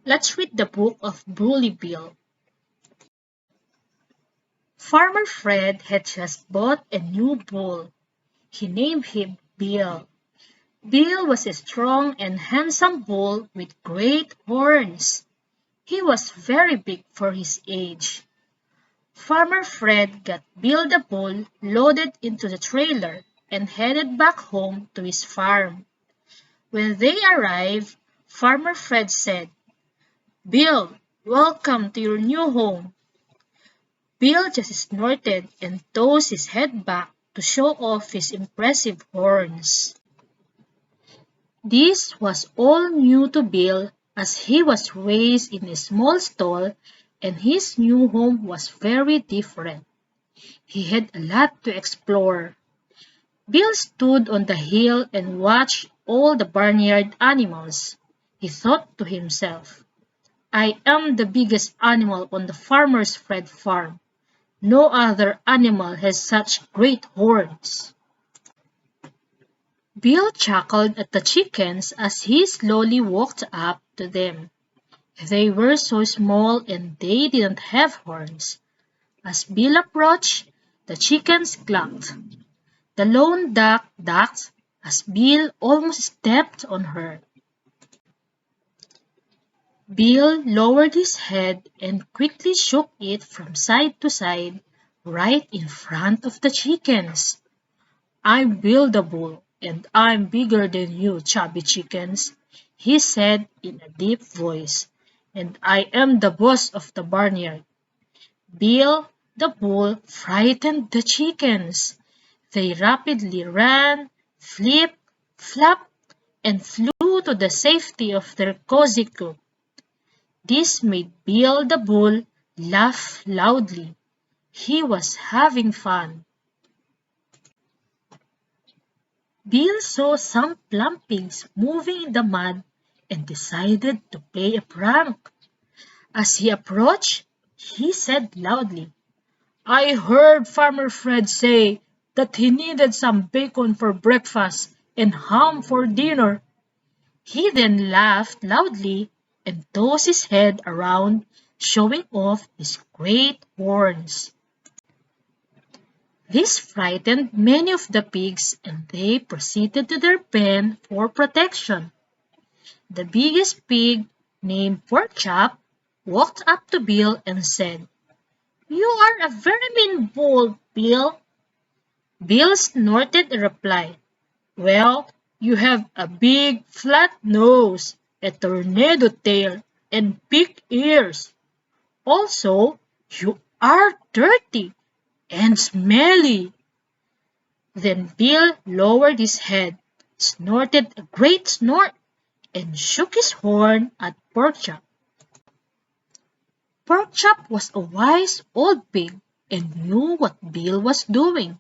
Let's read the book of Bully Bill. Farmer Fred had just bought a new bull. He named him Bill. Bill was a strong and handsome bull with great horns. He was very big for his age. Farmer Fred got Bill the bull loaded into the trailer and headed back home to his farm. When they arrived, Farmer Fred said, "Bill, welcome to your new home." Bill just snorted and tossed his head back to show off his impressive horns. This was all new to Bill as he was raised in a small stall and his new home was very different. He had a lot to explore. Bill stood on the hill and watched all the barnyard animals. He thought to himself, "I am the biggest animal on the Farmer's Fred farm. No other animal has such great horns." Bill chuckled at the chickens as he slowly walked up to them. They were so small and they didn't have horns. As Bill approached, the chickens clucked. The lone duck ducked as Bill almost stepped on her. Bill lowered his head and quickly shook it from side to side right in front of the chickens. "I'm Bill the Bull, and I'm bigger than you, chubby chickens," he said in a deep voice, "and I am the boss of the barnyard." Bill the Bull frightened the chickens. They rapidly ran, flipped, flapped, and flew to the safety of their cozy coop. This made Bill the Bull laugh loudly. He was having fun. Bill saw some plump pigs moving in the mud and decided to play a prank. As he approached, he said loudly, "I heard Farmer Fred say that he needed some bacon for breakfast and ham for dinner." He then laughed loudly and tossed his head around, showing off his great horns. This frightened many of the pigs and they proceeded to their pen for protection. The biggest pig, named Porkchop, walked up to Bill and said, "You are a very mean bull, Bill." Bill snorted a reply, "Well, you have a big flat nose, a tornado tail, and big ears. Also, you are dirty and smelly." Then Bill lowered his head, snorted a great snort, and shook his horn at Porkchop. Porkchop was a wise old pig and knew what Bill was doing.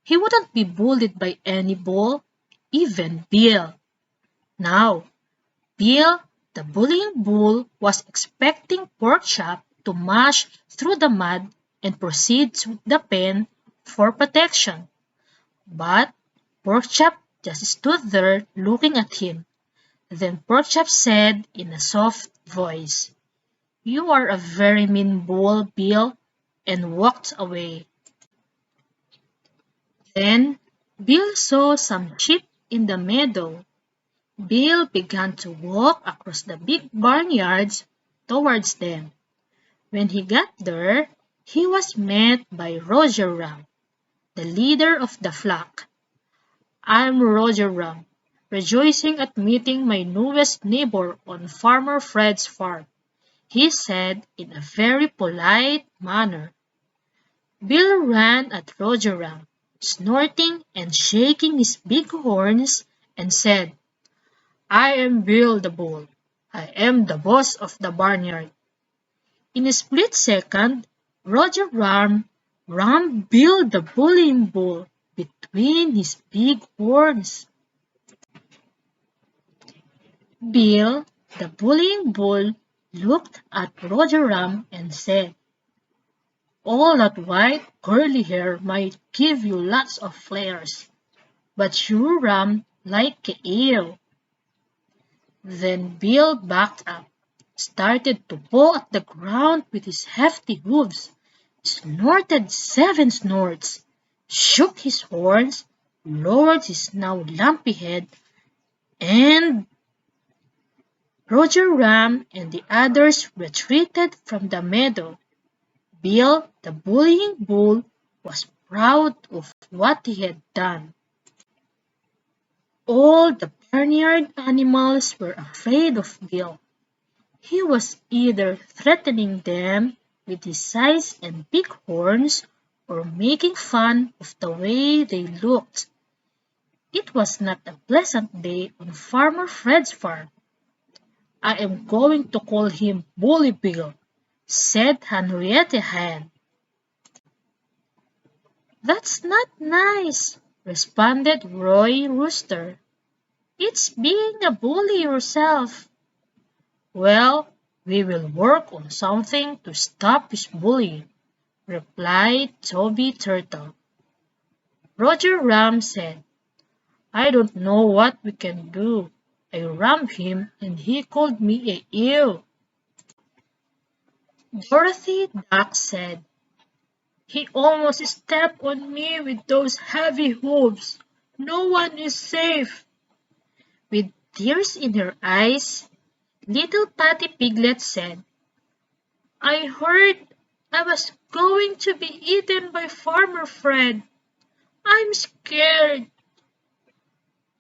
He wouldn't be bullied by any bull, even Bill. Now, Bill, the bullying bull, was expecting Porkchop to mash through the mud and proceed to the pen for protection. But Porkchop just stood there looking at him. Then Porkchop said in a soft voice, "You are a very mean bull, Bill," and walked away. Then Bill saw some sheep in the meadow. Bill began to walk across the big barnyards towards them. When he got there, he was met by Roger Ram, the leader of the flock. "I'm Roger Ram, rejoicing at meeting my newest neighbor on Farmer Fred's farm," he said in a very polite manner. Bill ran at Roger Ram, snorting and shaking his big horns, and said, "I am Bill the Bull. I am the boss of the barnyard." In a split second, Roger Ram rammed Bill the bullying bull between his big horns. Bill, the bullying bull, looked at Roger Ram and said, "All that white curly hair might give you lots of flares, but you run like a eel." Then Bill backed up. started to paw at the ground with his hefty hooves, snorted 7 snorts, shook his horns, lowered his now lumpy head, and Roger Ram and the others retreated from the meadow. Bill, the bullying bull, was proud of what he had done. All the barnyard animals were afraid of Bill. He was either threatening them with his size and big horns or making fun of the way they looked. It was not a pleasant day on Farmer Fred's farm. "I am going to call him Bully Bill," said Henrietta Hen. "That's not nice," responded Roy Rooster. "It's being a bully yourself." "Well, we will work on something to stop his bullying," replied Toby Turtle. Roger Ram said, "I don't know what we can do. I rammed him and he called me a ewe." Dorothy Duck said, "He almost stepped on me with those heavy hooves. No one is safe." With tears in her eyes, little Patty Piglet said, "I heard I was going to be eaten by Farmer Fred. I'm scared."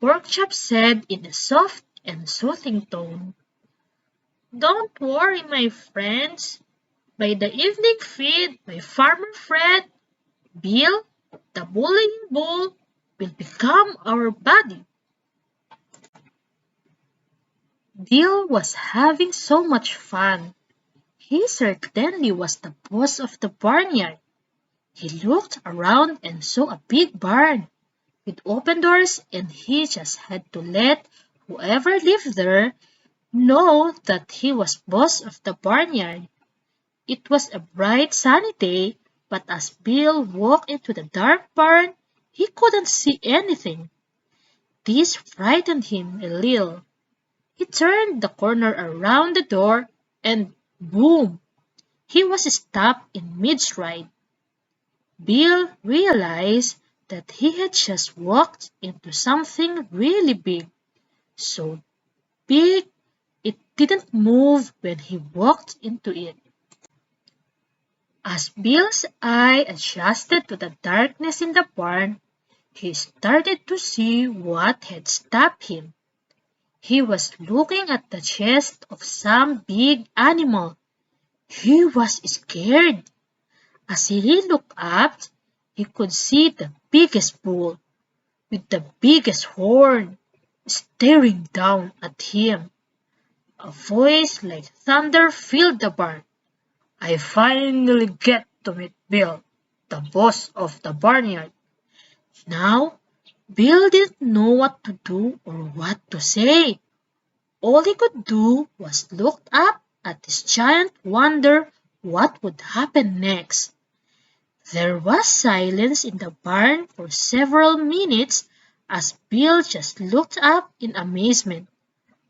Porkchop said in a soft and soothing tone, "Don't worry, my friends. By the evening feed by Farmer Fred, Bill, the bullying bull, will become our buddy." Bill was having so much fun. He certainly was the boss of the barnyard. He looked around and saw a big barn with open doors, and he just had to let whoever lived there know that he was boss of the barnyard. It was a bright sunny day, but as Bill walked into the dark barn, he couldn't see anything. This frightened him a little. He turned the corner around the door and boom! He was stopped in mid-stride. Bill realized that he had just walked into something really big, so big it didn't move when he walked into it. As Bill's eye adjusted to the darkness in the barn, he started to see what had stopped him. He was looking at the chest of some big animal. He was scared. As he looked up, he could see the biggest bull with the biggest horn staring down at him. A voice like thunder filled the barn. "I finally get to meet Bill, the boss of the barnyard." Now, Bill didn't know what to do or what to say. All he could do was look up at this giant, wonder what would happen next. There was silence in the barn for several minutes as Bill just looked up in amazement.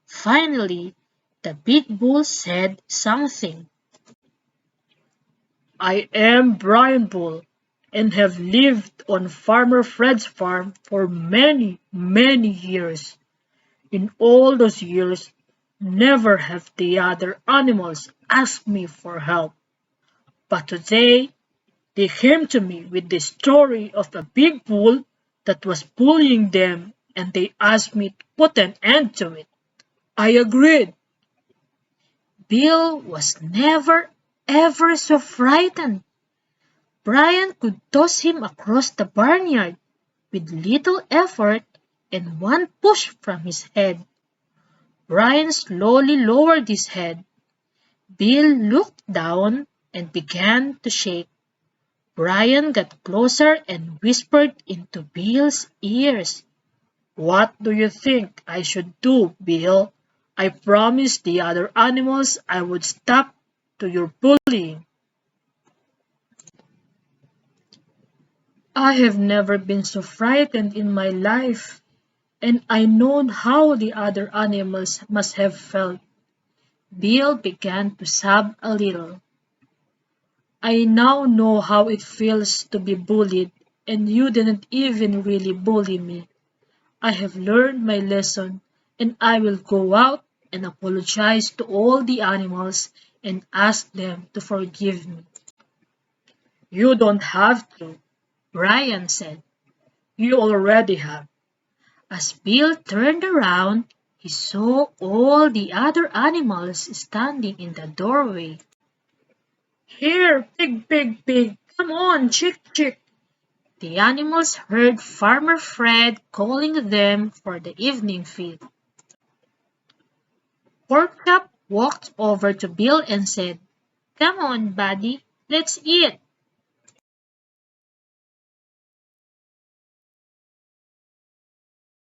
Finally, the big bull said something. "I am Brian Bull and have lived on Farmer Fred's farm for many, many years. In all those years, never have the other animals asked me for help. But today, they came to me with the story of a big bull that was bullying them, and they asked me to put an end to it. I agreed." Bill was never ever so frightened. Brian could toss him across the barnyard with little effort and one push from his head. Brian slowly lowered his head. Bill looked down and began to shake. Brian got closer and whispered into Bill's ears. "What do you think I should do, Bill? I promised the other animals I would stop to your bullying." "I have never been so frightened in my life, and I know how the other animals must have felt. Bill began to sob a little. I now know how it feels to be bullied, and you didn't even really bully me. I have learned my lesson, and I will go out and apologize to all the animals and ask them to forgive me. You don't have to, Brian said. You already have. As Bill turned around, he saw all the other animals standing in the doorway. Here, pig, pig, pig, come on, chick, chick. The animals heard Farmer Fred calling them for the evening feed. Porkchop walked over to Bill and said, Come on, buddy, let's eat.